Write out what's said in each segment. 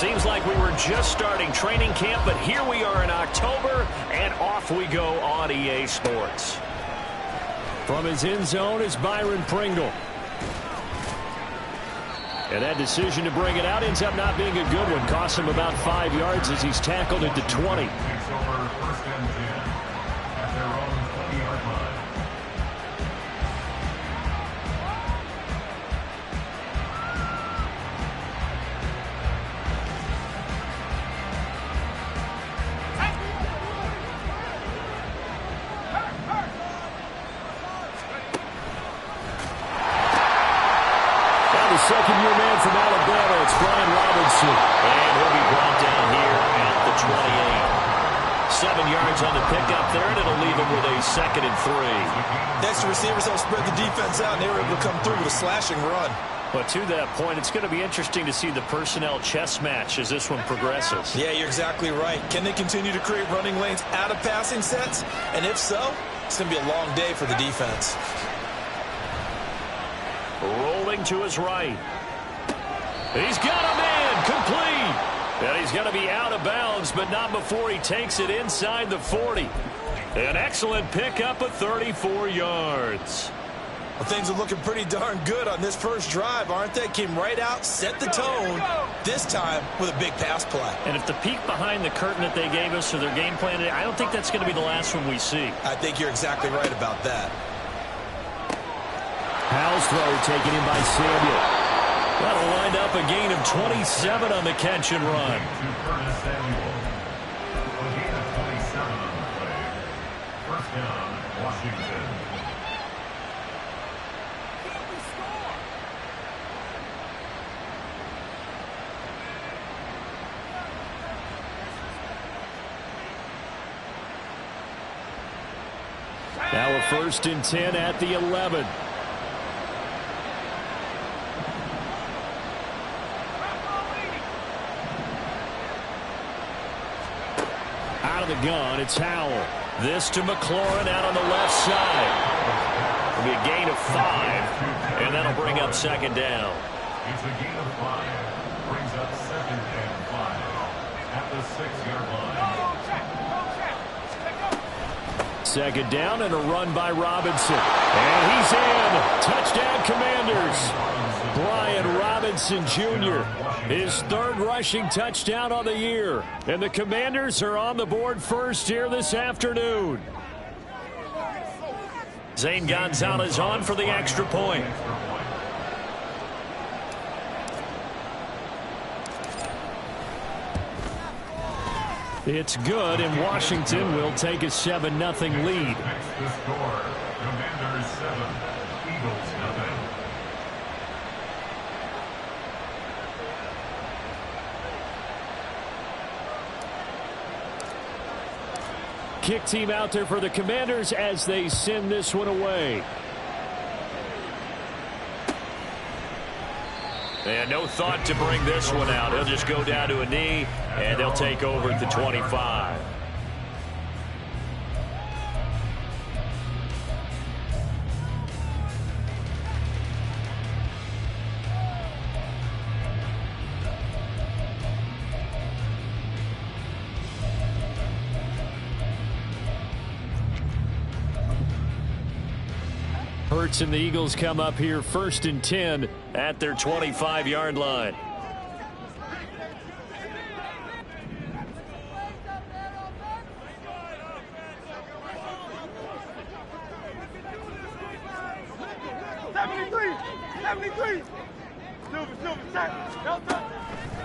Seems like we were just starting training camp, but here we are in October, and off we go on EA Sports. From his end zone is Byron Pringle. And that decision to bring it out ends up not being a good one. Costs him about 5 yards as he's tackled at the 20. Second-year man from Alabama, it's Brian Robinson. And he'll be brought down here at the 28. 7 yards on the pickup there, and it'll leave him with a 2nd and 3. Next, the receivers don't spread the defense out, and they were able to come through with a slashing run. But to that point, it's going to be interesting to see the personnel chess match as this one progresses. Yeah, you're exactly right. Can they continue to create running lanes out of passing sets? And if so, it's going to be a long day for the defense. Rolling to his right. He's got a man complete. And he's going to be out of bounds, but not before he takes it inside the 40. An excellent pickup of 34 yards. Well, things are looking pretty darn good on this first drive, aren't they? Came right out, set the tone, this time with a big pass play. And if the peek behind the curtain that they gave us or their game plan, I don't think that's going to be the last one we see. I think you're exactly right about that. Howell's throw taken in by Samuel. That'll wind up a gain of 27 on the catch and run. First down, Washington. Now a 1st and 10 at the 11. Out of the gun, it's Howell. This to McLaurin out on the left side. It'll be a gain of 5, and that'll bring up 2nd down. It's a gain of 5. Brings up 2nd and 5 at the 6-yard line. 2nd down and a run by Robinson. And he's in. Touchdown, Commanders. Brian Robinson Jr., his 3rd rushing touchdown on the year. And the Commanders are on the board first here this afternoon. Zane Gonzalez on for the extra point. It's good, and Washington will take a 7-0 lead. Next to score, Commanders 7, Eagles 0. Kick team out there for the Commanders as they send this one away. And no thought to bring this one out. He'll just go down to a knee, and they'll take over at the 25. Hurts and the Eagles come up here 1st and 10 at their 25-yard line.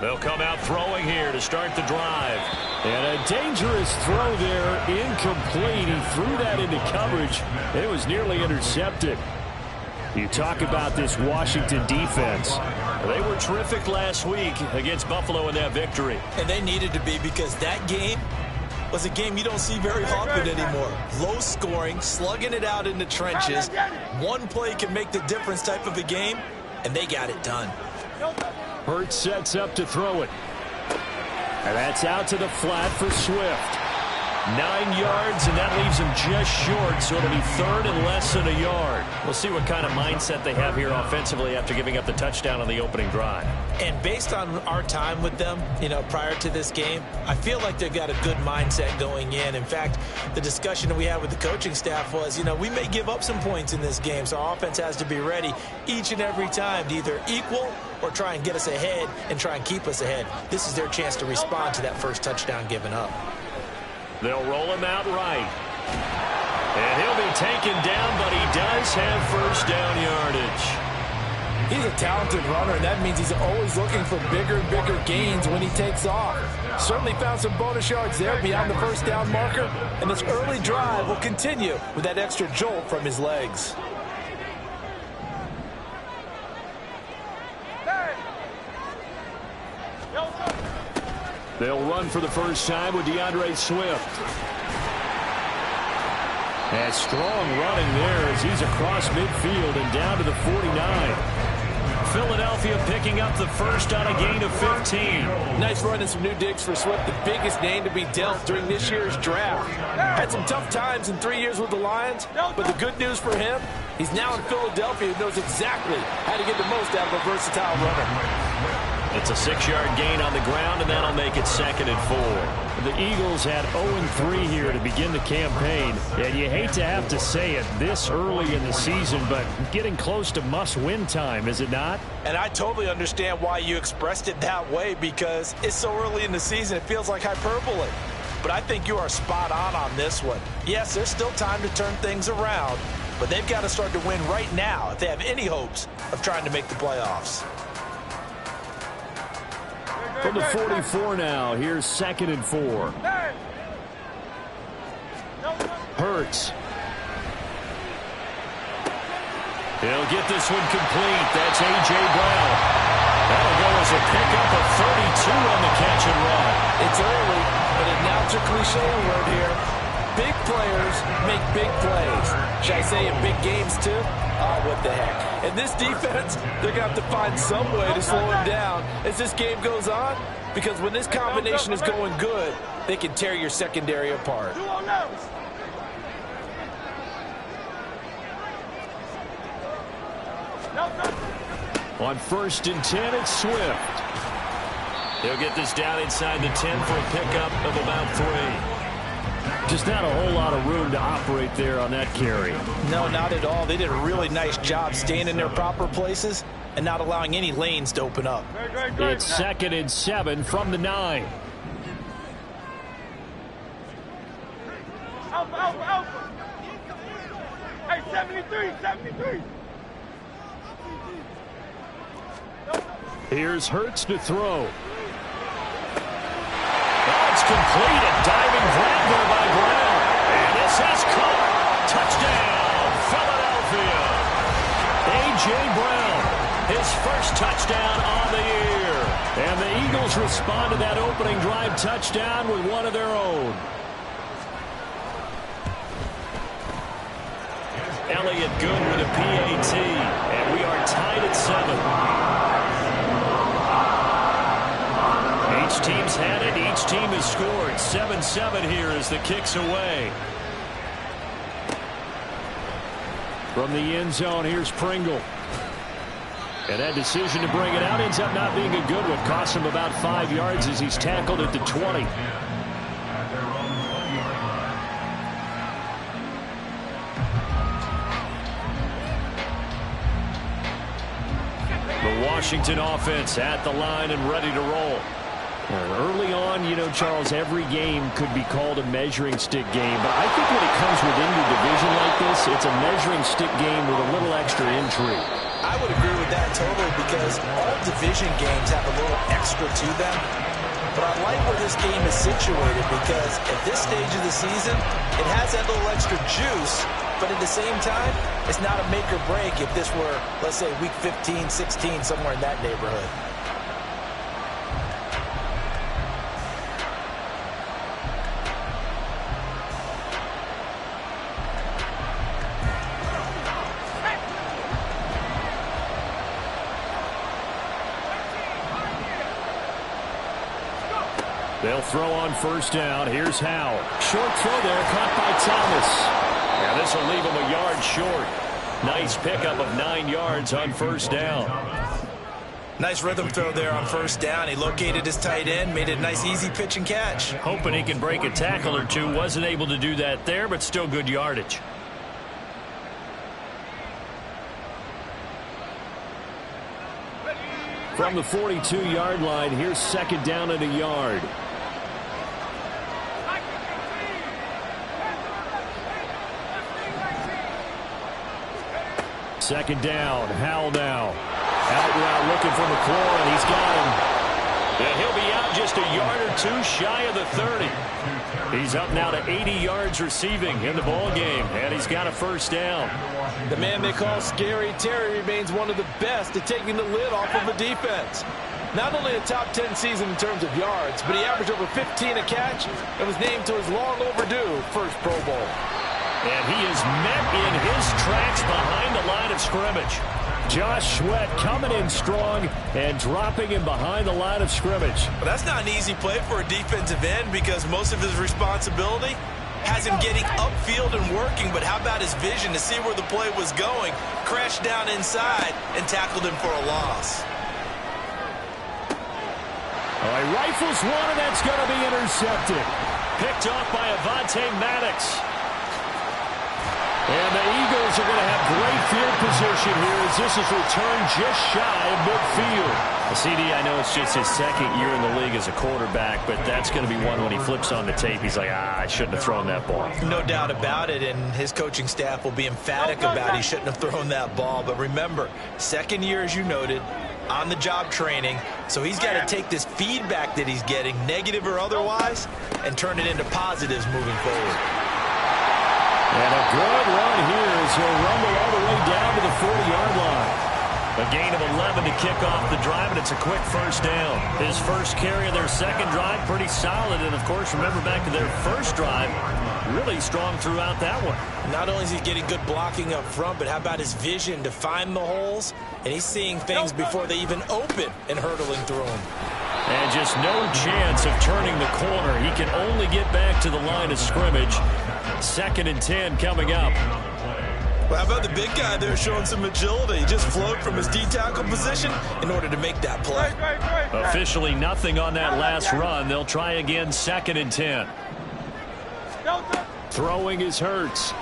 They'll come out throwing here to start the drive. And a dangerous throw there, incomplete. He threw that into coverage. It was nearly intercepted. You talk about this Washington defense. They were terrific last week against Buffalo in that victory. And they needed to be, because that game was a game you don't see very often anymore. Low scoring, slugging it out in the trenches. One play can make the difference type of a game, and they got it done. Hurts sets up to throw it. And that's out to the flat for Swift. 9 yards, and that leaves him just short, so it'll be third and less than a yard. We'll see what kind of mindset they have here offensively after giving up the touchdown on the opening drive. And based on our time with them, prior to this game, I feel like they've got a good mindset going in. In fact, the discussion that we had with the coaching staff was, we may give up some points in this game, so our offense has to be ready each and every time to either equal or try and get us ahead and try and keep us ahead. This is their chance to respond to that first touchdown given up. They'll roll him out right. And he'll be taken down, but he does have first down yardage. He's a talented runner, and that means he's always looking for bigger and bigger gains when he takes off. Certainly found some bonus yards there beyond the first down marker, and this early drive will continue with that extra jolt from his legs. They'll run for the first time with DeAndre Swift. And strong running there as he's across midfield and down to the 49. Philadelphia picking up the first on a gain of 15. Nice run and some new digs for Swift, the biggest name to be dealt during this year's draft. Had some tough times in 3 years with the Lions, but the good news for him, he's now in Philadelphia and knows exactly how to get the most out of a versatile runner. It's a 6-yard gain on the ground, and that'll make it 2nd and 4. The Eagles had 0-3 here to begin the campaign, and you hate to have to say it this early in the season, but getting close to must-win time, is it not? And I totally understand why you expressed it that way, because it's so early in the season, it feels like hyperbole. But I think you are spot on this one. Yes, there's still time to turn things around, but they've got to start to win right now if they have any hopes of trying to make the playoffs. From the 44 now, here's 2nd and 4. Hurts. He'll get this one complete. That's A.J. Brown. That'll go as a pickup of 32 on the catch and run. It's early, but it now a cliche word here. Big players make big plays. Should I say in big games too? Oh, what the heck. And this defense, they're going to have to find some way to slow him down as this game goes on, because when this combination is going good, they can tear your secondary apart. On 1st and 10, it's Swift. He'll get this down inside the 10 for a pickup of about 3. Just not a whole lot of room to operate there on that carry. No, not at all. They did a really nice job staying in their proper places and not allowing any lanes to open up. It's 2nd and 7 from the 9. Alpha. Hey, 73. Here's Hurts to throw. It's complete. A diving grab there by Brown. And this has caught. Touchdown, Philadelphia. A.J. Brown, his first touchdown on the year. And the Eagles respond to that opening drive touchdown with one of their own. Elliott good with a PAT. And we are tied at 7. Each team's had it. Each team has scored. 7-7 here as the kick's away. From the end zone, here's Pringle. And that decision to bring it out ends up not being a good one. Costs him about 5 yards as he's tackled at the 20. The Washington offense at the line and ready to roll. Early on, Charles, every game could be called a measuring stick game. But I think when it comes within your division like this, it's a measuring stick game with a little extra intrigue. I would agree with that totally, because all division games have a little extra to them. But I like where this game is situated, because at this stage of the season, it has that little extra juice. But at the same time, it's not a make or break if this were, let's say, week 15, 16, somewhere in that neighborhood. They'll throw on first down. Here's Howell. Short throw there, caught by Thomas. Yeah, this will leave him a yard short. Nice pickup of 9 yards on first down. Nice rhythm throw there on first down. He located his tight end, made it a nice easy pitch and catch. Hoping he can break a tackle or two. Wasn't able to do that there, but still good yardage. From the 42-yard line, here's second down and a yard. Second down, Howell now. Out route looking for McLaurin, and he's got him. And he'll be out just a yard or two shy of the 30. He's up now to 80 yards receiving in the ball game, and he's got a first down. The man they call Scary Terry remains one of the best at taking the lid off of a defense. Not only a top 10 season in terms of yards, but he averaged over 15 a catch and was named to his long overdue first Pro Bowl. And he is met in his tracks behind the line of scrimmage. Josh Sweat coming in strong and dropping him behind the line of scrimmage. But that's not an easy play for a defensive end because most of his responsibility has him getting upfield and working. But how about his vision to see where the play was going, crashed down inside, and tackled him for a loss. All right, rifles one, and that's going to be intercepted. Picked off by Avonte Maddox. And the Eagles are going to have great field position here as this is returned just shy of midfield. CD, I know it's just his second year in the league as a quarterback, but that's going to be one when he flips on the tape. He's like, I shouldn't have thrown that ball. No doubt about it, and his coaching staff will be emphatic about he shouldn't have thrown that ball. But remember, second year, as you noted, on-the-job training, so he's got to take this feedback that he's getting, negative or otherwise, and turn it into positives moving forward. And a good run here as he'll rumble all the way down to the 40-yard line. A gain of 11 to kick off the drive, and it's a quick first down. His first carry of their second drive, pretty solid. And, of course, remember back to their first drive, really strong throughout that one. Not only is he getting good blocking up front, but how about his vision to find the holes? And he's seeing things before they even open and hurtling through them. And just no chance of turning the corner. He can only get back to the line of scrimmage. 2nd and 10 coming up. Well, how about the big guy there showing some agility? He just flowed from his D-tackle position in order to make that play. Officially nothing on that last run. They'll try again, 2nd and 10. Throwing is Hurts.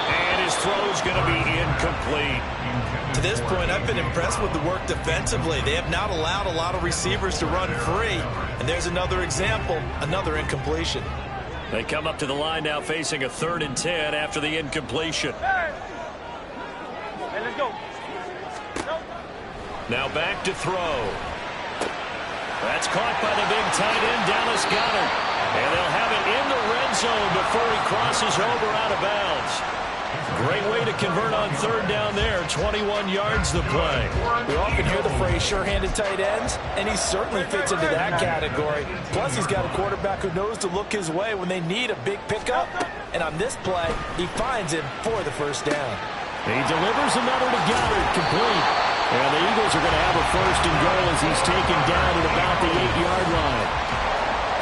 And his throw's going to be incomplete. To this point, I've been impressed with the work defensively. They have not allowed a lot of receivers to run free. And there's another example, another incompletion. They come up to the line now facing a 3rd and 10 after the incompletion. Hey, let's go. Now back to throw. That's caught by the big tight end, Dallas Goedert. And they'll have it in the red zone before he crosses over out of bounds. Great way to convert on 3rd down there. 21 yards the play. We often hear the phrase sure-handed tight ends, and he certainly fits into that category. Plus, he's got a quarterback who knows to look his way when they need a big pickup. And on this play, he finds him for the first down. He delivers another to Goedert, complete. And the Eagles are going to have a 1st and goal as he's taken down at about the 8-yard line.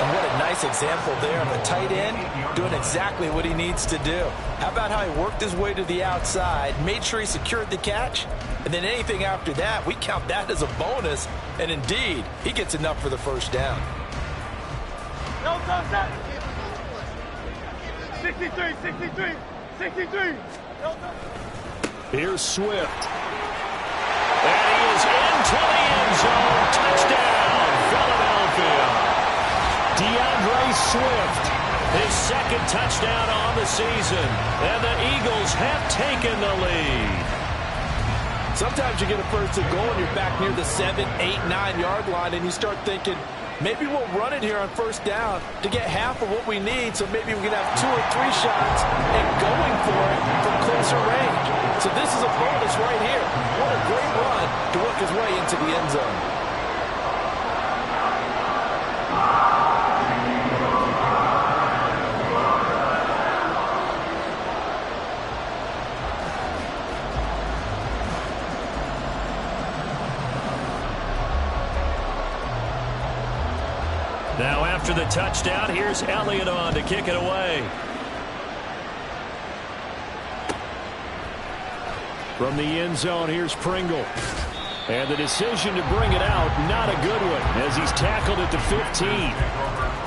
And what a nice example there of a tight end doing exactly what he needs to do. How about how he worked his way to the outside, made sure he secured the catch, and then anything after that, we count that as a bonus. And indeed, he gets enough for the first down. 63, 63, 63. Here's Swift. And he is into the end zone. Touchdown, Philadelphia. DeAndre Swift, his 2nd touchdown on the season. And the Eagles have taken the lead. Sometimes you get a 1st and goal and you're back near the 7, 8, 9-yard line, and you start thinking, maybe we'll run it here on 1st down to get half of what we need, so maybe we can have 2 or 3 shots and going for it from closer range. So this is a bonus right here. What a great run to work his way into the end zone. after the touchdown. Here's Elliott on to kick it away. From the end zone, here's Pringle. And the decision to bring it out, not a good one, as he's tackled at the 15.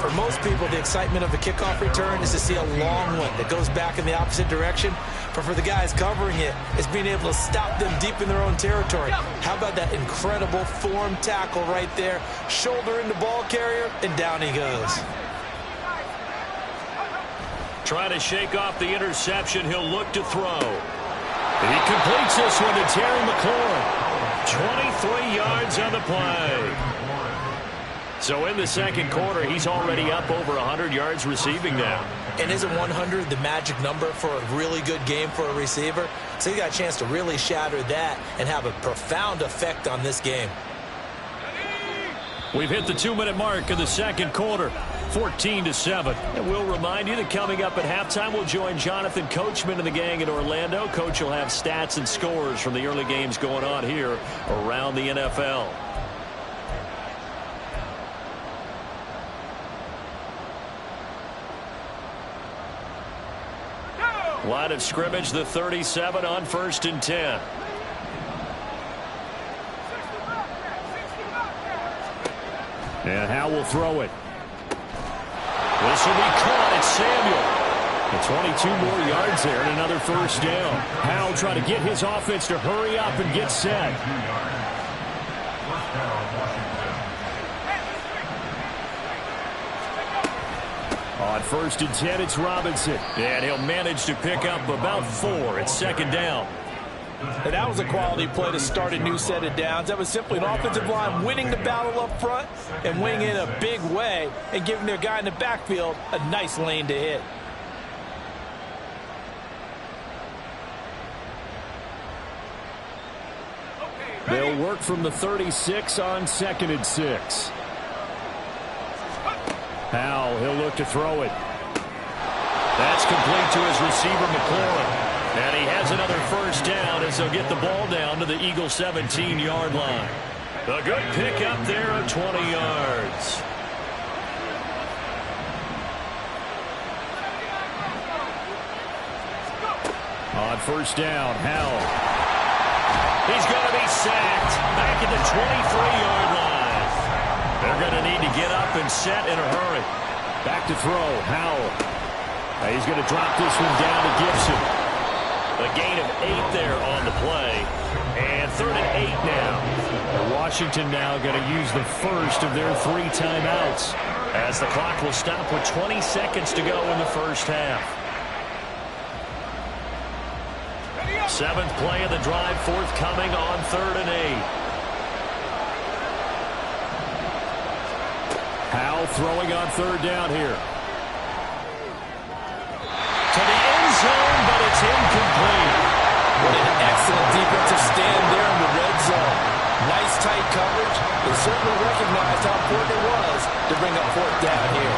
For most people, the excitement of a kickoff return is to see a long one that goes back in the opposite direction. But for the guys covering it, it's being able to stop them deep in their own territory. How about that incredible form tackle right there? Shoulder into ball carrier, and down he goes. Trying to shake off the interception. He'll look to throw. He completes this one to Terry McLaurin. 23 yards on the play. So in the second quarter, he's already up over 100 yards receiving now. And isn't 100 the magic number for a really good game for a receiver? So he got a chance to really shatter that and have a profound effect on this game. We've hit the 2-minute mark in the second quarter, 14-7. And we'll remind you that coming up at halftime, we'll join Jonathan Coachman and the gang in Orlando. Coach will have stats and scores from the early games going on here around the NFL. Line of scrimmage, the 37 on 1st and 10. And Howe will throw it. This will be caught. It's Samuel. And 22 more yards there and another first down. Howe trying to get his offense to hurry up and get set. On 1st and 10, it's Robinson. And he'll manage to pick up about 4. It's 2nd down. And that was a quality play to start a new set of downs. That was simply an offensive line winning the battle up front and winning in a big way and giving their guy in the backfield a nice lane to hit. They'll work from the 36 on 2nd and 6. Howe, he'll look to throw it. That's complete to his receiver, McLaurin. And he has another first down as they'll get the ball down to the Eagles' 17-yard line. A good pickup there of 20 yards. On 1st down, Howe. He's going to be sacked back at the 23-yard line. They're going to need to get up and set in a hurry. Back to throw, Howe. He's going to drop this one down to Gibson. A gain of 8 there on the play. And 3rd and 8 now. Washington now going to use the first of their 3 timeouts, as the clock will stop with 20 seconds to go in the first half. 7th play of the drive forthcoming on 3rd and 8. Howe throwing on 3rd down here. To the end zone, but it's incomplete. What an excellent defensive stand there in the red zone. Nice tight coverage. They certainly recognized how important it was to bring up 4th down here.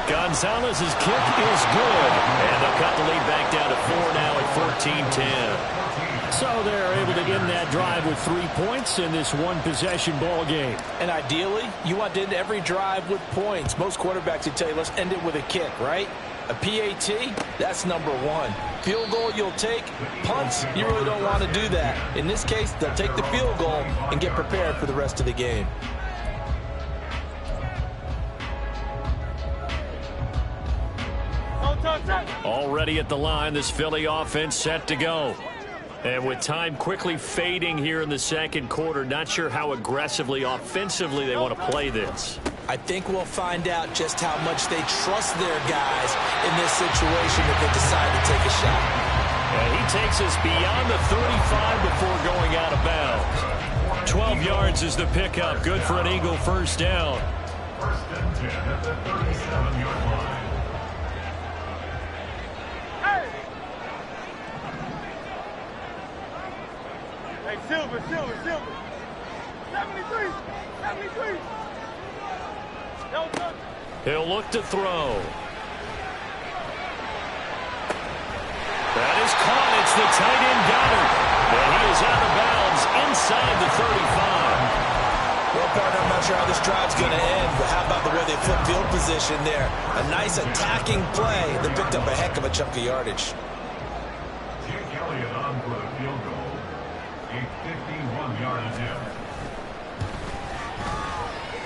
Gonzalez's kick is good. And they'll cut the lead back down to 4 now at 14-10. So they're able to end that drive with 3 points in this one-possession ball game. And ideally, you want to end every drive with points. Most quarterbacks would tell you, let's end it with a kick, right? A PAT, that's number 1. Field goal you'll take. Punts, you really don't want to do that. In this case, they'll take the field goal and get prepared for the rest of the game. Already at the line, this Philly offense set to go. And with time quickly fading here in the second quarter, not sure how aggressively, offensively they want to play this. I think we'll find out just how much they trust their guys in this situation if they decide to take a shot. And he takes us beyond the 35 before going out of bounds. 12 yards is the pickup. Good for an Eagle first down. 1st and 10 at the 37-yard line. Hey, Silver. 73. He'll look to throw. That is caught. It's the tight end Goddard. And he is out of bounds inside the 35. Well, partner, I'm not sure how this drive's going to end, but how about the way they flip field position there? A nice attacking play that picked up a heck of a chunk of yardage. Jake Elliott on for the field goal. A 51-yard attempt.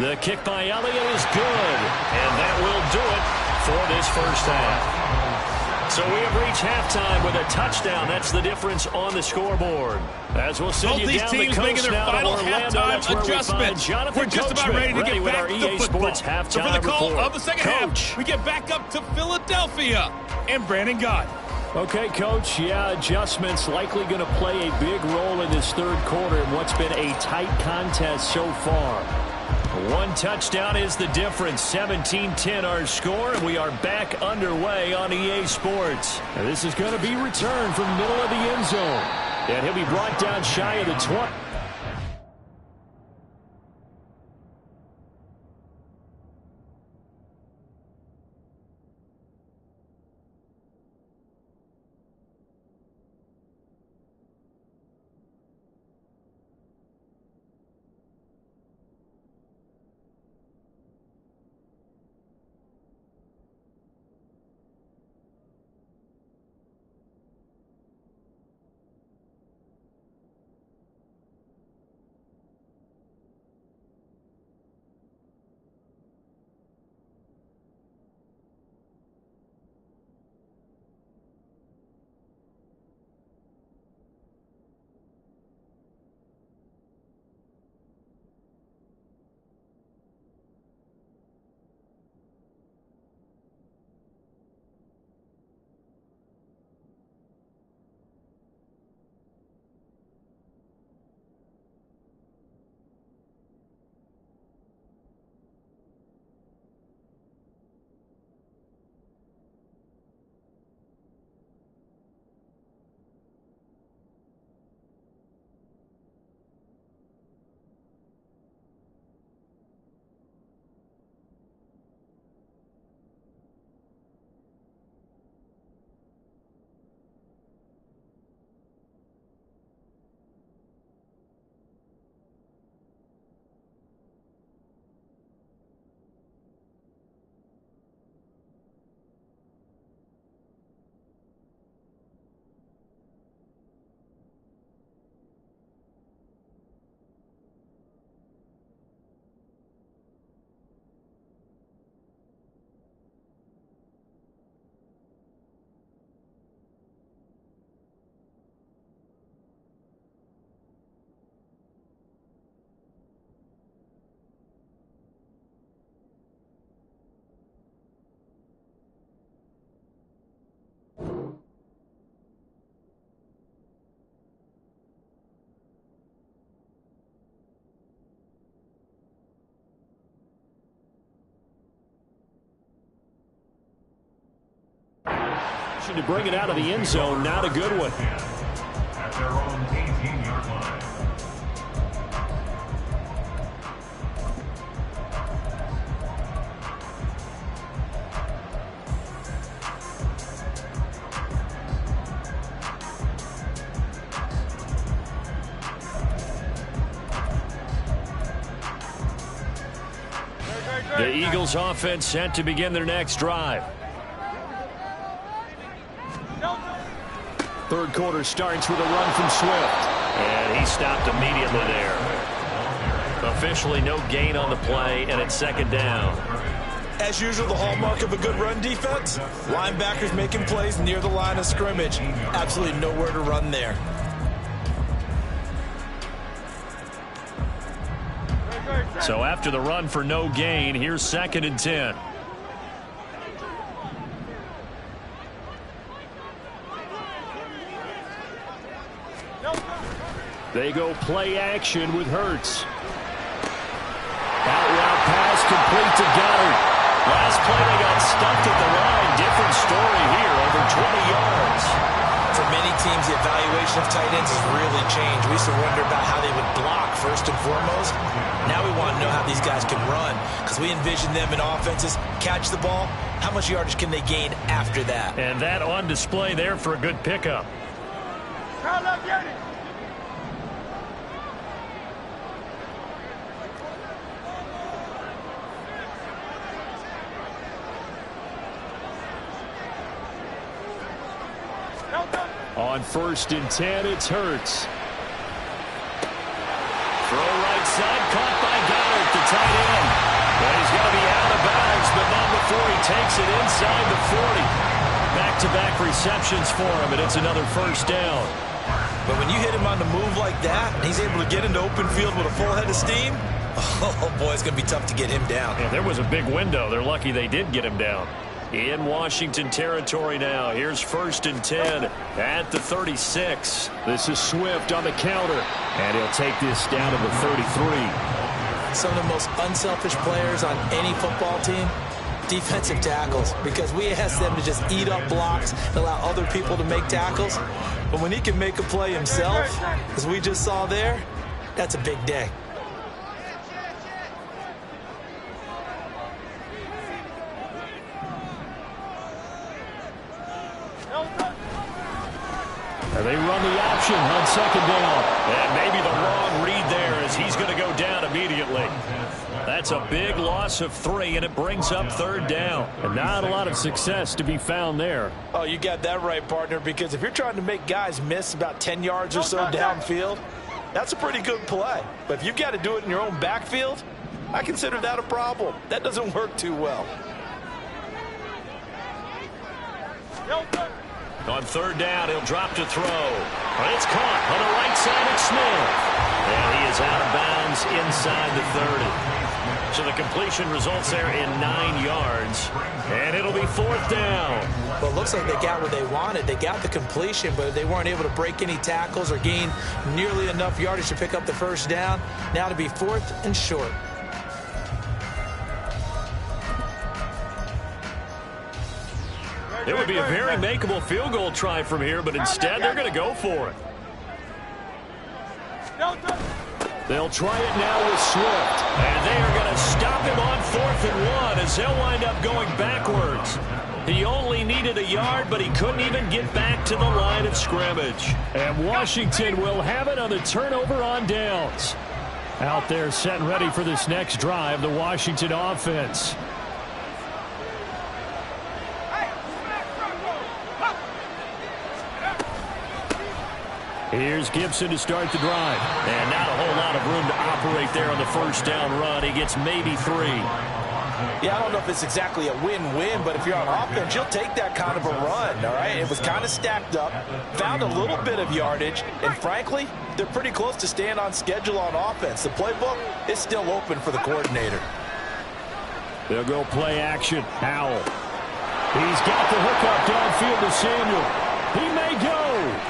The kick by Elliott is good, and that will do it for this first half. So we have reached halftime with a touchdown. That's the difference on the scoreboard. As we'll send Both you these down teams the making coast their now to final Orlando. That's where halftime we find adjustments. Jonathan We're just about ready to get with back our to EA football. Sports halftime So for the call report. of the second Coach. half, we get back up to Philadelphia and Brandon Gott. Okay, Coach, yeah, adjustments likely going to play a big role in this third quarter in what's been a tight contest so far. One touchdown is the difference. 17-10 our score, and we are back underway on EA Sports. And this is going to be returned from the middle of the end zone. And he'll be brought down shy of the 20. To bring it out of the end zone, not a good one. At their own 18-yard line. The Eagles offense set to begin their next drive. Third quarter starts with a run from Swift. And he stopped immediately there. Officially no gain on the play, and it's second down. As usual, the hallmark of a good run defense, linebackers making plays near the line of scrimmage. Absolutely nowhere to run there. So after the run for no gain, here's 2nd and 10. They go play action with Hurts. Out route pass complete to Goddard. Last play they got stuffed at the line. Different story here, over 20 yards. For many teams, the evaluation of tight ends has really changed. We used to wonder about how they would block first and foremost. Now we want to know how these guys can run, because we envision them in offenses catch the ball. How much yardage can they gain after that? And that on display there for a good pickup. On 1st and 10, it's Hurts. Throw right side, caught by Goddard, the tight end. But he's going to be out of bounds, but not before he takes it inside the 40. Back-to-back receptions for him, and it's another first down. But when you hit him on the move like that, and he's able to get into open field with a full head of steam, oh, boy, it's going to be tough to get him down. Yeah, there was a big window. They're lucky they did get him down. In Washington territory now. Here's 1st and 10 at the 36. This is Swift on the counter, and he'll take this down to the 33. Some of the most unselfish players on any football team, defensive tackles, because we ask them to just eat up blocks and allow other people to make tackles. But when he can make a play himself, as we just saw there, that's a big day. And they run the option on 2nd down. And maybe the wrong read there as he's going to go down immediately. That's a big loss of 3, and it brings up 3rd down. And not a lot of success to be found there. Oh, you got that right, partner, because if you're trying to make guys miss about 10 yards or so downfield, that's a pretty good play. But if you've got to do it in your own backfield, I consider that a problem. That doesn't work too well. On 3rd down, he'll drop to throw. But it's caught on the right side of Smith. And he is out of bounds inside the 30. So the completion results there in 9 yards. And it'll be 4th down. Well, it looks like they got what they wanted. They got the completion, but they weren't able to break any tackles or gain nearly enough yardage to pick up the 1st down. Now to be 4th and short. It would be a very makeable field goal try from here, but instead they're going to go for it. They'll try it now with Swift. And they are going to stop him on 4th and 1 as they'll wind up going backwards. He only needed a yard, but he couldn't even get back to the line of scrimmage. And Washington will have it on the turnover on downs. Out there set and ready for this next drive, the Washington offense. Here's Gibson to start the drive. And not a whole lot of room to operate there on the 1st down run. He gets maybe 3. Yeah, I don't know if it's exactly a win-win, but if you're on offense, you'll take that kind of a run, all right? It was kind of stacked up, found a little bit of yardage, and frankly, they're pretty close to staying on schedule on offense. The playbook is still open for the coordinator. They'll go play action. Howell. He's got the hookup downfield to Samuel. He may go.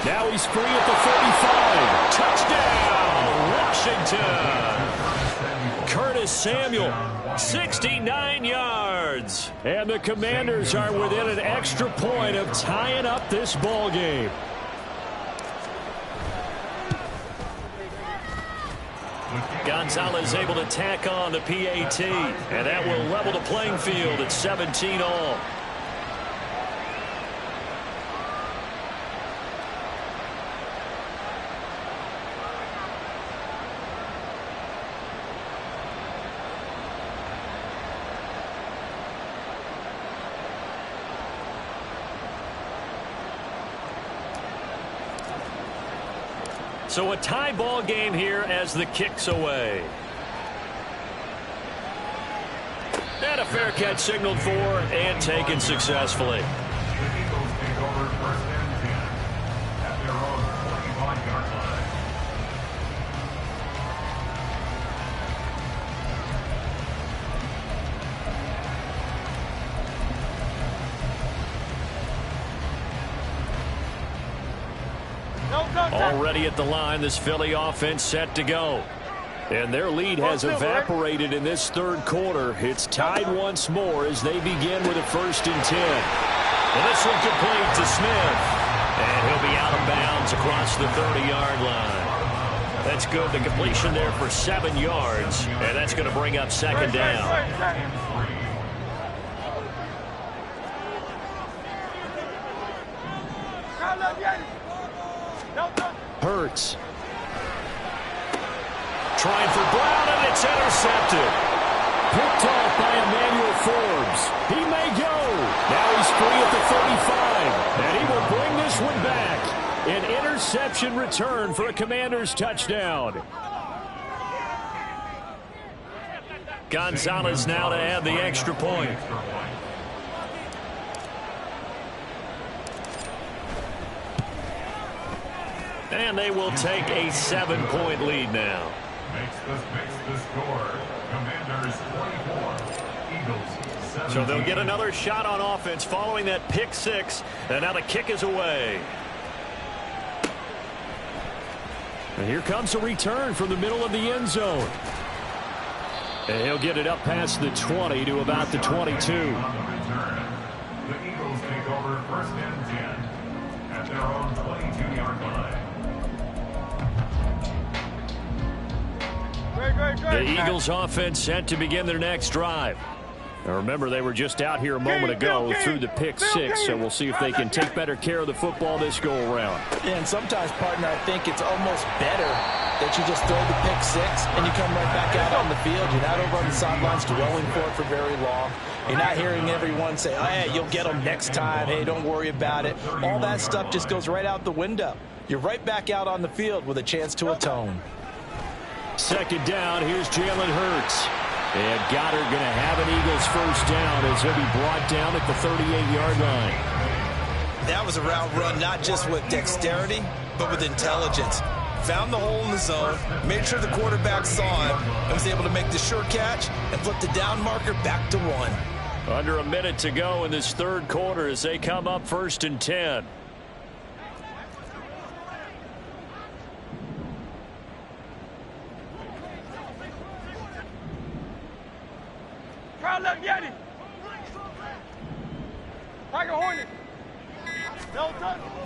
Now he's free at the 45. Touchdown, Washington. Curtis Samuel, 69 yards. And the Commanders are within an extra point of tying up this ball game. Gonzalez able to tack on the PAT, and that will level the playing field at 17 all. So a tie ball game here as the kick's away. And a fair catch signaled for and taken successfully. Already at the line, this Philly offense set to go. And their lead has evaporated in this 3rd quarter. It's tied once more as they begin with a 1st and 10. And this one complete to Smith. And he'll be out of bounds across the 30-yard line. That's good. The completion there for 7 yards. And that's going to bring up 2nd down. Hurts. Trying for Brown, and it's intercepted. Picked off by Emmanuel Forbes. He may go. Now he's free at the 35. And he will bring this one back reception return for a Commanders touchdown. Gonzalez now to add the extra point. And they will take a 7-point lead now. Makes the score. Commanders 24. Eagles 17. So they'll get another shot on offense following that pick six. And now the kick is away. And here comes a return from the middle of the end zone. And he'll get it up past the 20 to about the 22. On the return, the Eagles take over first and 10 at their own 22-yard line. The Eagles offense set to begin their next drive. Now remember, they were just out here a moment ago through the pick six, so we'll see if they can take better care of the football this go-around. Yeah, and sometimes, partner, I think it's almost better that you just throw the pick six and you come right back out on the field. You're not over on the sidelines dwelling for it for very long. You're not hearing everyone say, oh, hey, you'll get them next time. Hey, don't worry about it. All that stuff just goes right out the window. You're right back out on the field with a chance to atone. Second down, here's Jalen Hurts. And Goddard going to have an Eagles first down as he'll be brought down at the 38-yard line. That was a route run not just with dexterity, but with intelligence. Found the hole in the zone, made sure the quarterback saw him, and was able to make the sure catch and flip the down marker back to 1. Under a minute to go in this third quarter as they come up first and 10.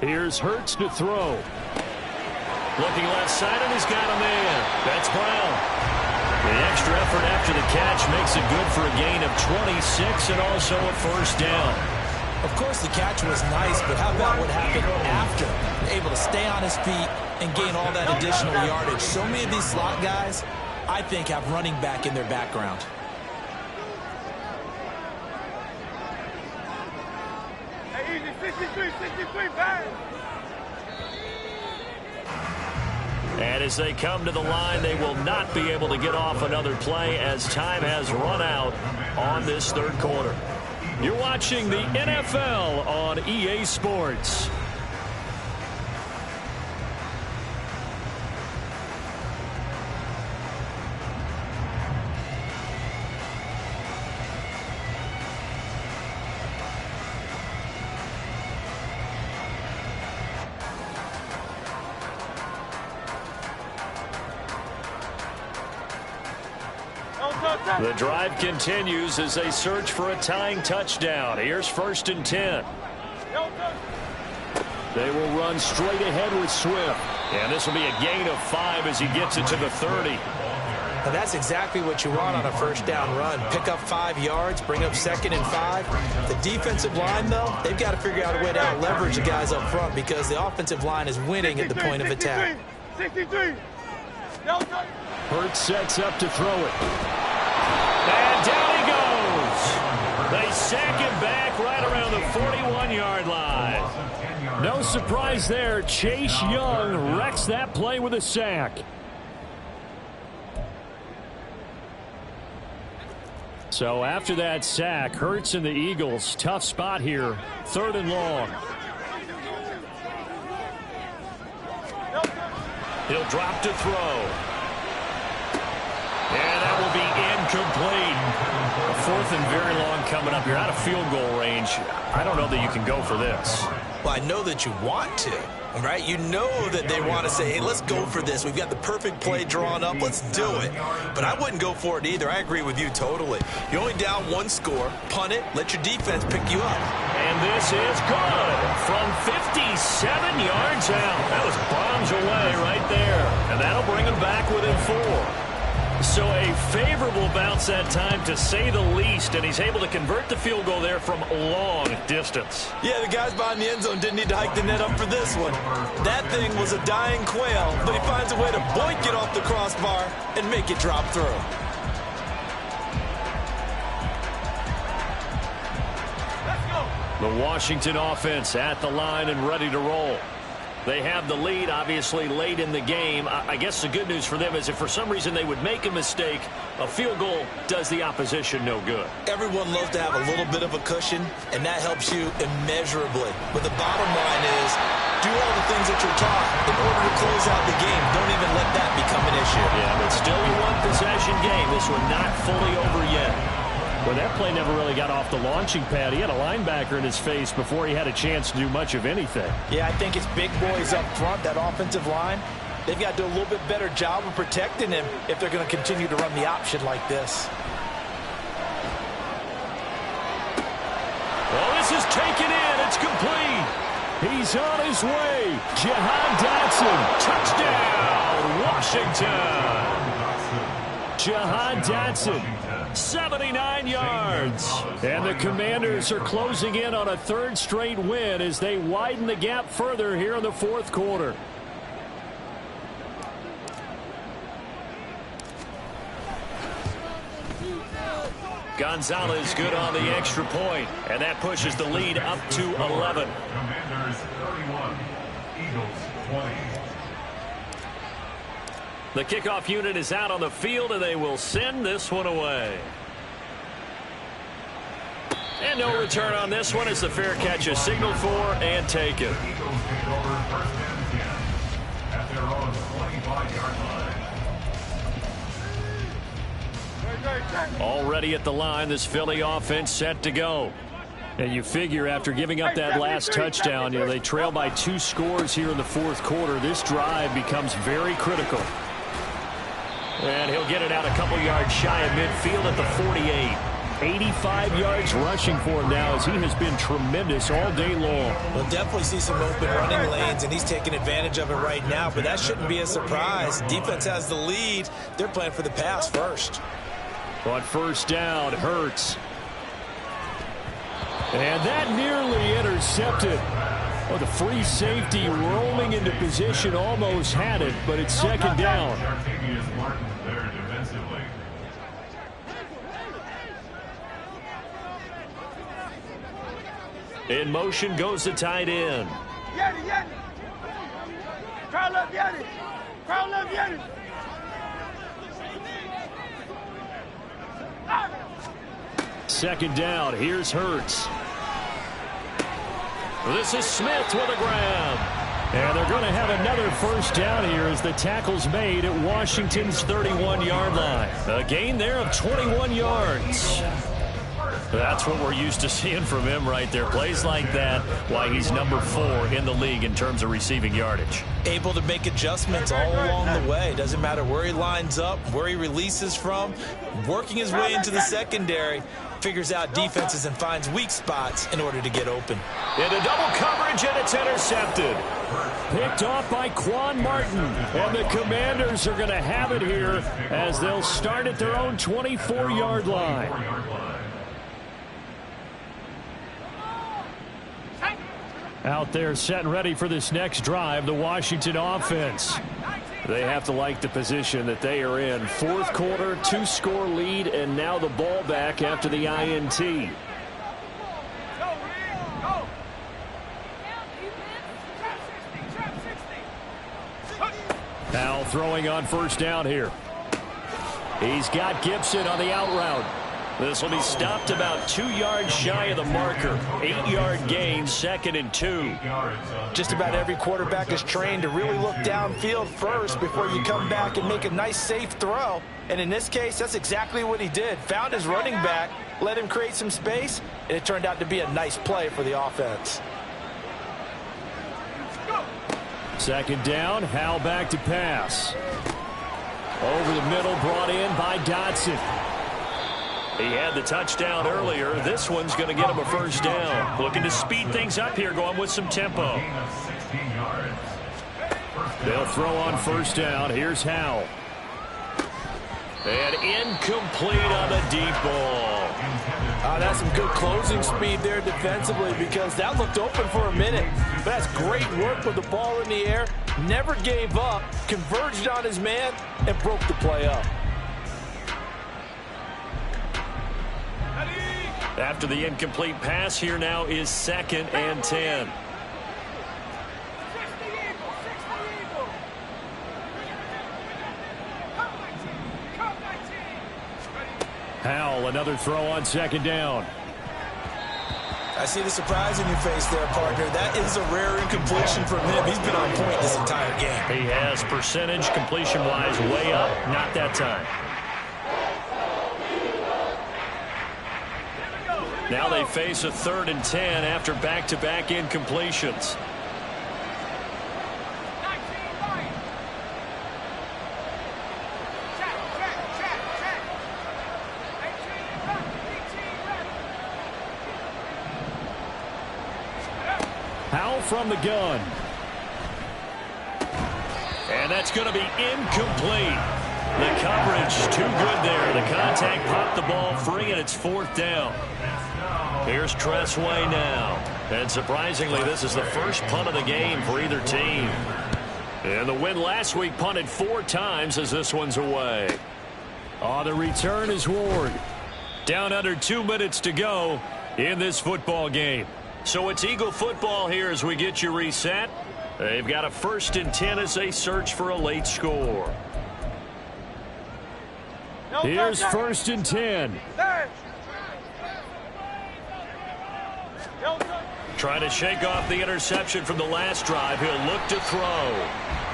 Here's Hurts to throw. Looking left side, and he's got a man. That's Brown. The extra effort after the catch makes it good for a gain of 26 and also a first down. Of course, the catch was nice, but how about what happened after? Able to stay on his feet and gain all that additional yardage. So many of these slot guys, I think, have running back in their background. And as they come to the line, they will not be able to get off another play as time has run out on this third quarter. You're watching the NFL on EA Sports. The drive continues as they search for a tying touchdown. Here's first and 10. They will run straight ahead with Swift. And this will be a gain of 5 as he gets it to the 30. And that's exactly what you want on a first down run. Pick up 5 yards, bring up second and 5. The defensive line, though, they've got to figure out a way to out-leverage the guys up front because the offensive line is winning at the point of attack. 63. Hurts sets up to throw it. And down he goes. They sack him back right around the 41-yard line. No surprise there. Chase Young wrecks that play with a sack. So after that sack, Hurts and the Eagles, tough spot here. Third and long. He'll drop to throw. And that will be incomplete. A fourth and very long coming up. You're out of field goal range. I don't know that you can go for this. Well, I know that you want to, right? You know that they want to say, hey, let's go for this. We've got the perfect play drawn up. Let's do it. But I wouldn't go for it either. I agree with you totally. You're only down 1 score. Punt it. Let your defense pick you up. And this is good from 57 yards out. That was bombs away right there. And that'll bring them back within 4. So a favorable bounce that time, to say the least, and he's able to convert the field goal there from long distance. Yeah, the guys behind the end zone didn't need to hike the net up for this one. That thing was a dying quail, but he finds a way to boink it off the crossbar and make it drop through. The Washington offense at the line and ready to roll. They have the lead, obviously, late in the game. I guess the good news for them is if for some reason they would make a mistake, a field goal does the opposition no good. Everyone loves to have a little bit of a cushion, and that helps you immeasurably. But the bottom line is, do all the things that you're taught in order to close out the game. Don't even let that become an issue. Yeah, but still a one-possession game. This one not fully over yet. Well, that play never really got off the launching pad. He had a linebacker in his face before he had a chance to do much of anything. Yeah, I think it's big boys up front, that offensive line. They've got to do a little bit better job of protecting him if they're going to continue to run the option like this. Well, this is taken in. It's complete. He's on his way. Jahan Dotson. Touchdown, Washington. Jahan Dotson. 79 yards. And the Commanders are closing in on a third straight win as they widen the gap further here in the fourth quarter. Gonzalez good on the extra point, and that pushes the lead up to 11. Commanders 31, Eagles 20. The kickoff unit is out on the field, and they will send this one away. And no return on this one as the fair catch is signaled for and taken. The Eagles take over first and 10 at their own 25-yard line. Already at the line, this Philly offense set to go. And you figure after giving up that last touchdown, they trail by 2 scores here in the fourth quarter. This drive becomes very critical. And he'll get it out a couple yards shy of midfield at the 48. 85 yards rushing for him now as he has been tremendous all day long. We'll definitely see some open running lanes, and he's taking advantage of it right now, but that shouldn't be a surprise. Defense has the lead. They're playing for the pass first. On first down, Hurts. And that nearly intercepted. Oh, the free safety rolling into position almost had it, but it's second down. Jartavius Martin there defensively. In motion goes the tight end. Second down, here's Hurts. This is Smith with a grab. And they're going to have another first down here as the tackle's made at Washington's 31-yard line. A gain there of 21 yards. That's what we're used to seeing from him right there. Plays like that, why he's number 4 in the league in terms of receiving yardage. Able to make adjustments all along the way. Doesn't matter where he lines up, where he releases from. Working his way into the secondary. Figures out defenses and finds weak spots in order to get open. Into double coverage, and it's intercepted. Picked off by Quan Martin. And the Commanders are going to have it here as they'll start at their own 24-yard line. Out there set and ready for this next drive, the Washington offense. They have to like the position that they are in. Fourth quarter, 2-score lead, and now the ball back after the INT. Now throwing on first down here. He's got Gibson on the out route. This will be stopped about 2 yards shy of the marker. 8-yard gain, 2nd and 2. Just about every quarterback is trained to really look downfield first before you come back and make a nice, safe throw. And in this case, that's exactly what he did. Found his running back, let him create some space, and it turned out to be a nice play for the offense. Second down, Howell back to pass. Over the middle, brought in by Dotson. He had the touchdown earlier. This one's going to get him a first down. Looking to speed things up here, going with some tempo. They'll throw on first down. Here's Howell. And incomplete on the deep ball. That's some good closing speed there defensively because that looked open for a minute. But that's great work with the ball in the air. Never gave up, converged on his man, and broke the play up. After the incomplete pass, here now is 2nd and 10. Powell, another throw on second down. I see the surprise in your face there, partner. That is a rare incompletion from him. He's been on point this entire game. He has percentage completion-wise way up. Not that time. Now they face a 3rd and 10 after back-to-back incompletions. Powell from the gun. And that's going to be incomplete. The coverage too good there. The contact popped the ball free, and it's 4th down. Here's Tressway now. And surprisingly, this is the first punt of the game for either team. And the win last week punted 4 times as this one's away. Oh, the return is Ward. Down under 2 minutes to go in this football game. So it's Eagle football here as we get you reset. They've got a 1st and 10 as they search for a late score. Here's 1st and 10. Trying to shake off the interception from the last drive. He'll look to throw.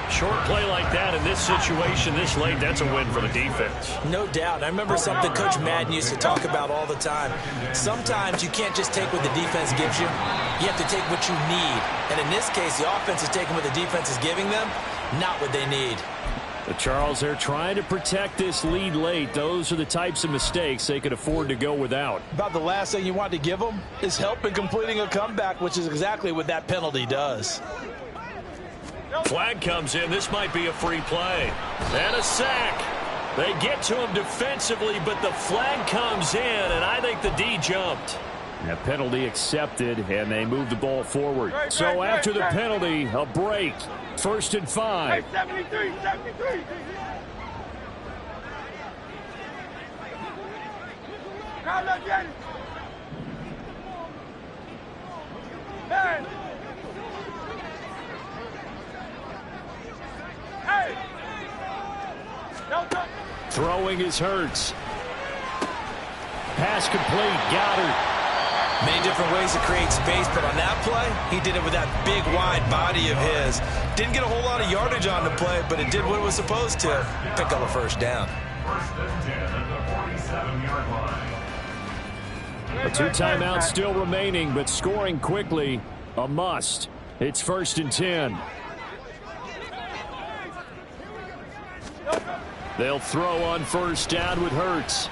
Short play like that in this situation this late, that's a win for the defense. No doubt. I remember something Coach Madden used to talk about all the time. Sometimes you can't just take what the defense gives you. You have to take what you need. And in this case, the offense is taking what the defense is giving them, not what they need. But Charles, they're trying to protect this lead late. Those are the types of mistakes they could afford to go without. About the last thing you want to give them is help in completing a comeback, which is exactly what that penalty does. Flag comes in. This might be a free play. And a sack. They get to him defensively, but the flag comes in, and I think the D jumped. A penalty accepted, and they move the ball forward. So after the penalty, a break. 1st and 5. 73. Crowd up, Jenny. Man. Hey. Throwing is Hurts. Pass complete. Goddard. Many different ways to create space, but on that play, he did it with that big, wide body of his. Didn't get a whole lot of yardage on the play, but it did what it was supposed to. Pick up a 1st down. 1st and 10 at the 47-yard line. The 2 timeouts still remaining, but scoring quickly, a must. It's 1st and 10. They'll throw on 1st down with Hurts.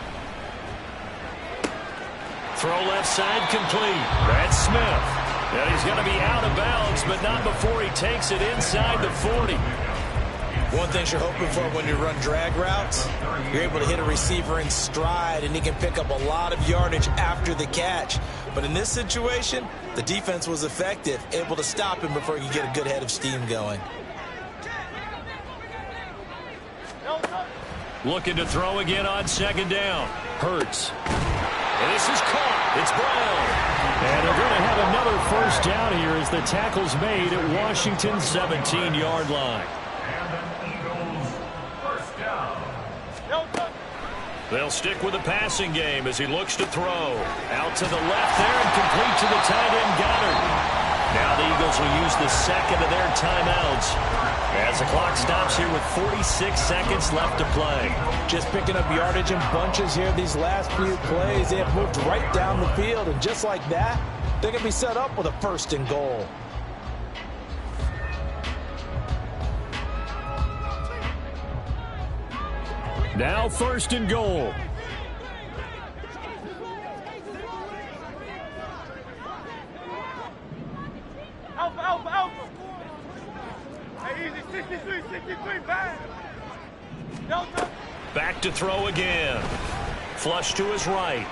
Throw left side complete. That's Smith. And he's going to be out of bounds, but not before he takes it inside the 40. One thing you're hoping for when you run drag routes, you're able to hit a receiver in stride, and he can pick up a lot of yardage after the catch. But in this situation, the defense was effective, able to stop him before he could get a good head of steam going. Looking to throw again on 2nd down. Hurts. And this is caught. It's Brown. And they're going to have another 1st down here as the tackle's made at Washington's 17-yard line. And an Eagles 1st down. They'll stick with the passing game as he looks to throw. Out to the left there and complete to the tight end Goddard. Now the Eagles will use the 2nd of their timeouts as the clock stops here with 46 seconds left to play. Just picking up yardage in bunches here these last few plays. They have moved right down the field, and just like that, they're going to be set up with a 1st and goal. Now 1st and goal. Alpha. Hey, easy. 63, bang. Delta. Back to throw again. Flush to his right.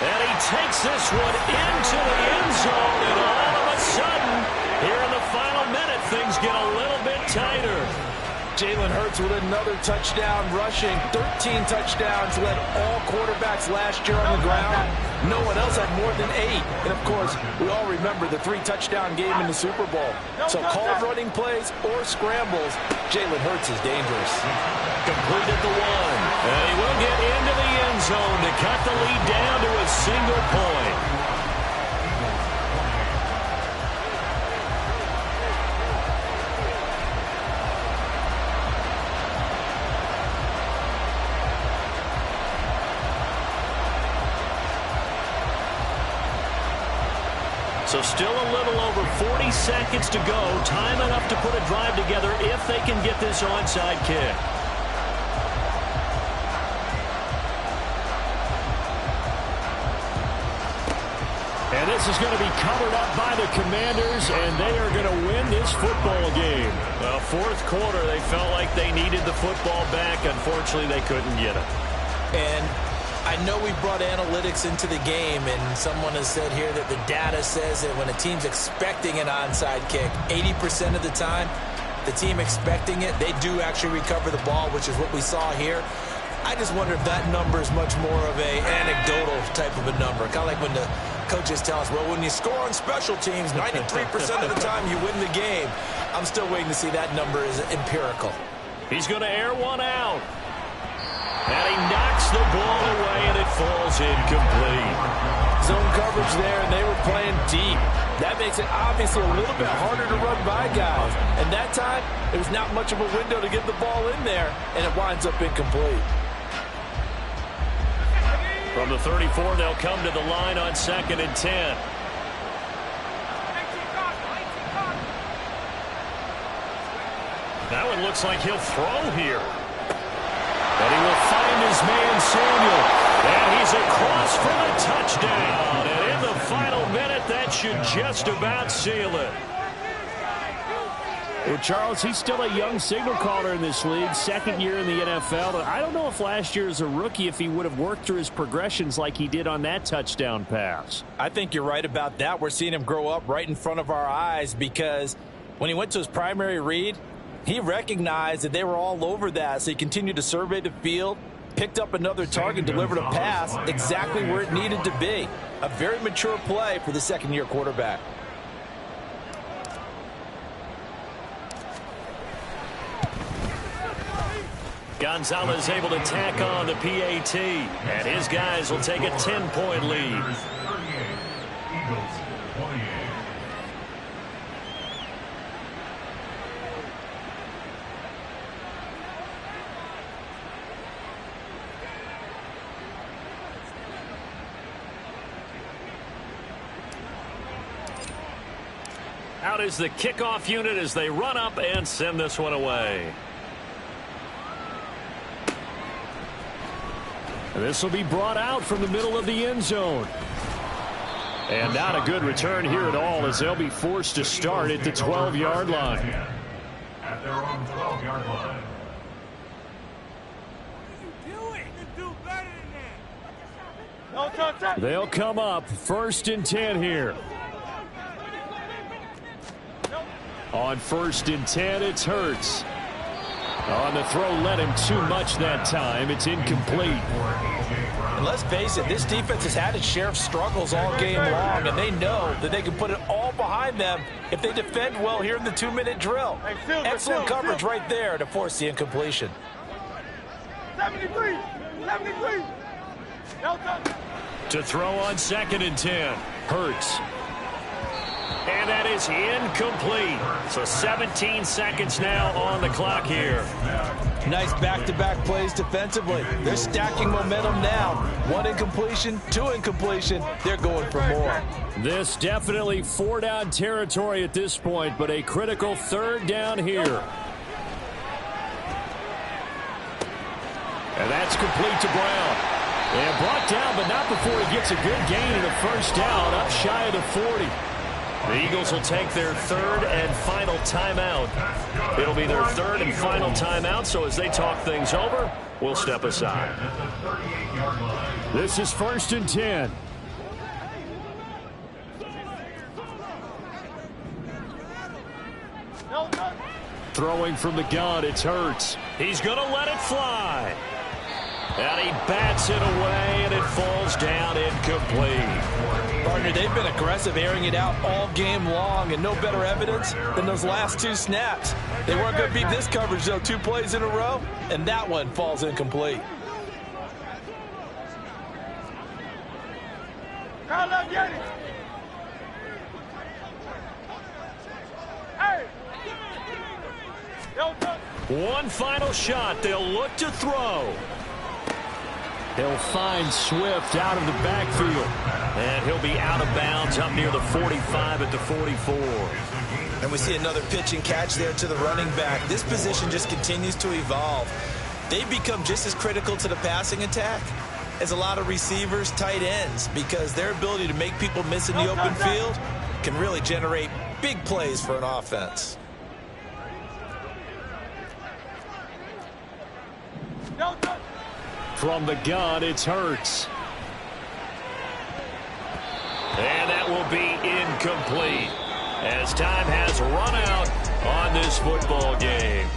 And he takes this one into the end zone, and all of a sudden, here in the final minute, things get a little bit tighter. Jalen Hurts with another touchdown rushing. 13 touchdowns, led all quarterbacks last year on the ground. No one else had more than 8. And, of course, we all remember the 3-touchdown game in the Super Bowl. So called running plays or scrambles, Jalen Hurts is dangerous. Completed the 1. And he will get into the end zone to cut the lead down to a single point. So still a little over 40 seconds to go. Time enough to put a drive together if they can get this onside kick. And this is going to be covered up by the Commanders, and they are going to win this football game. Well, fourth quarter, they felt like they needed the football back. Unfortunately, they couldn't get it. And I know we brought analytics into the game, and someone has said here that the data says that when a team's expecting an onside kick, 80% of the time, the team expecting it, they do actually recover the ball, which is what we saw here. I just wonder if that number is much more of a anecdotal type of a number. Kind of like when the coaches tell us, well, when you score on special teams, 93% of the time you win the game. I'm still waiting to see that number is empirical. He's going to air one out. And he knocks the ball away, and it falls incomplete. Zone coverage there, and they were playing deep. That makes it obviously a little bit harder to run by guys. And that time, there was not much of a window to get the ball in there, and it winds up incomplete. From the 34, they'll come to the line on 2nd and 10. Now it looks like he'll throw here. And he will find his man Samuel. And he's across for the touchdown. And in the final minute, that should just about seal it. Well, Charles, he's still a young signal caller in this league, 2nd year in the NFL. I don't know if last year as a rookie, if he would have worked through his progressions like he did on that touchdown pass. I think you're right about that. We're seeing him grow up right in front of our eyes because when he went to his primary read, he recognized that they were all over that, so he continued to survey the field, picked up another target, delivered a pass exactly where it needed to be. A very mature play for the 2nd-year quarterback. Gonzalez able to tack on the PAT, and his guys will take a 10-point lead. Eagles 28. Out is the kickoff unit as they run up and send this one away. This will be brought out from the middle of the end zone. And not a good return here at all as they'll be forced to start at the 12-yard line. At their own 12-yard line. They'll come up 1st and 10 here. On 1st and 10, it's Hurts. On the throw, let him too much that time. It's incomplete. And let's face it, this defense has had its share of struggles all game long, and they know that they can put it all behind them if they defend well here in the 2-minute drill. Excellent coverage right there to force the incompletion. 73! To throw on 2nd and 10. Hurts. And that is incomplete. So 17 seconds now on the clock here. Nice back-to-back plays defensively. They're stacking momentum now. 1 incompletion, 2 incompletion. They're going for more. This definitely 4-down territory at this point, but a critical 3rd down here. And that's complete to Brown. And brought down, but not before he gets a good gain in the 1st down, up shy of the 40. The Eagles will take their 3rd and final timeout. It'll be their 3rd and final timeout, so as they talk things over, we'll step aside. This is 1st and 10. Throwing from the gun, it's Hurts. He's going to let it fly. And he bats it away, and it falls down incomplete. Partner, they've been aggressive, airing it out all game long, and no better evidence than those last 2 snaps. They weren't going to beat this coverage, though, 2 plays in a row, and that one falls incomplete. One final shot. They'll look to throw. He'll find Swift out of the backfield. And he'll be out of bounds up near the 45 at the 44. And we see another pitch and catch there to the running back. This position just continues to evolve. They become just as critical to the passing attack as a lot of receivers, tight ends, because their ability to make people miss in the open field can really generate big plays for an offense. From the gun, it's Hurts. And that will be incomplete as time has run out on this football game.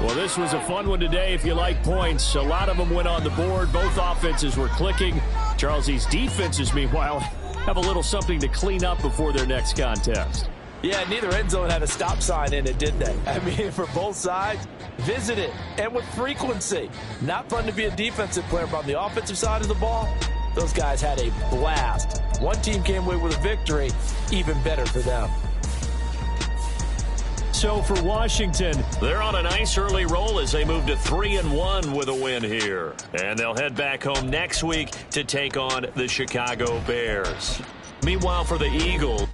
Well, this was a fun one today if you like points. A lot of them went on the board. Both offenses were clicking. Charles, these defenses, meanwhile, have a little something to clean up before their next contest. Yeah, neither end zone had a stop sign in it, did they? I mean, for both sides, visit it, and with frequency. Not fun to be a defensive player, but on the offensive side of the ball, those guys had a blast. One team came away with a victory, even better for them. So for Washington, they're on a nice early roll as they move to 3-1 with a win here. And they'll head back home next week to take on the Chicago Bears. Meanwhile, for the Eagles,